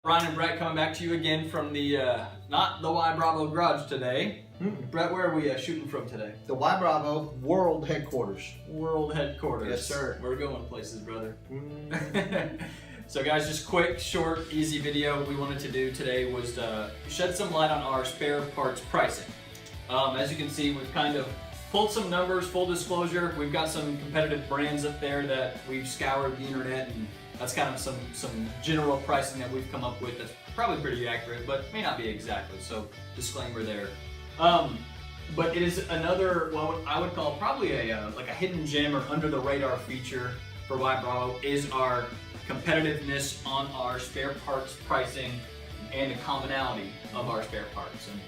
Brian and Brett coming back to you again from the, not the Ybravo garage today. Brett, where are we shooting from today? The Ybravo World Headquarters. World Headquarters. Yes, sir. We're going places, brother. So guys, just quick, short, easy video we wanted to do today was to shed some light on our spare parts pricing. As you can see, we've kind of pulled some numbers, full disclosure. We've got some competitive brands up there that we've scoured the internet, and that's kind of some general pricing that we've come up with that's probably pretty accurate, but may not be exactly, so disclaimer there. But it is another, well, I would call probably like a hidden gem or under the radar feature for Ybravo is our competitiveness on our spare parts pricing and the commonality of our spare parts. And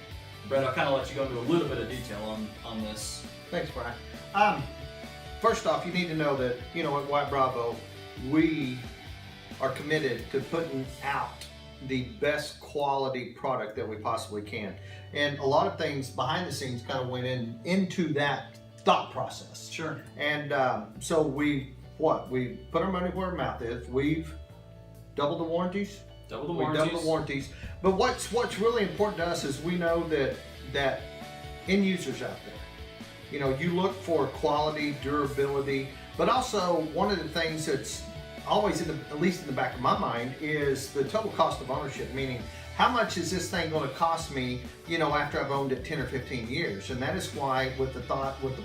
Brett, I'll kind of let you go into a little bit of detail on this. Thanks, Brian. First off, you need to know that, you know, at Ybravo, we are committed to putting out the best quality product that we possibly can. And a lot of things behind the scenes kind of went into that thought process. Sure. And so we put our money where our mouth is. We've doubled the warranties. Double the warranties. But what's really important to us is we know that end users out there, you know, you look for quality, durability, but also one of the things that's always at least in the back of my mind is the total cost of ownership, meaning how much is this thing going to cost me, you know, after I've owned it 10 or 15 years. And that is why with the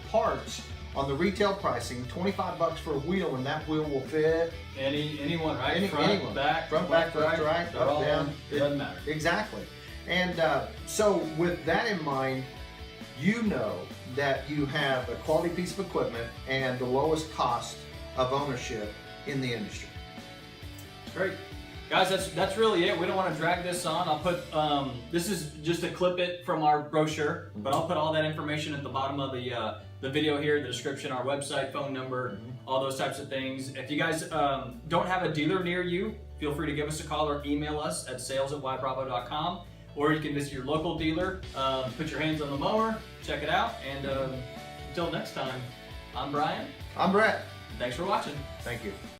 parts on the retail pricing, $25 for a wheel, and that wheel will fit anyone, right? Anyone. Back, front, left, right, they're all up, down. It doesn't matter. Exactly. And so with that in mind, you know that you have a quality piece of equipment and the lowest cost of ownership in the industry. Great. Guys, that's really it. We don't want to drag this on. I'll put, this is just a clip it from our brochure, but I'll put all that information at the bottom of the video here, the description, our website, phone number, all those types of things. If you guys don't have a dealer near you, feel free to give us a call or email us at sales@ybravo.com, or you can visit your local dealer, put your hands on the mower, check it out, and until next time, I'm Brian. I'm Brett. Thanks for watching. Thank you.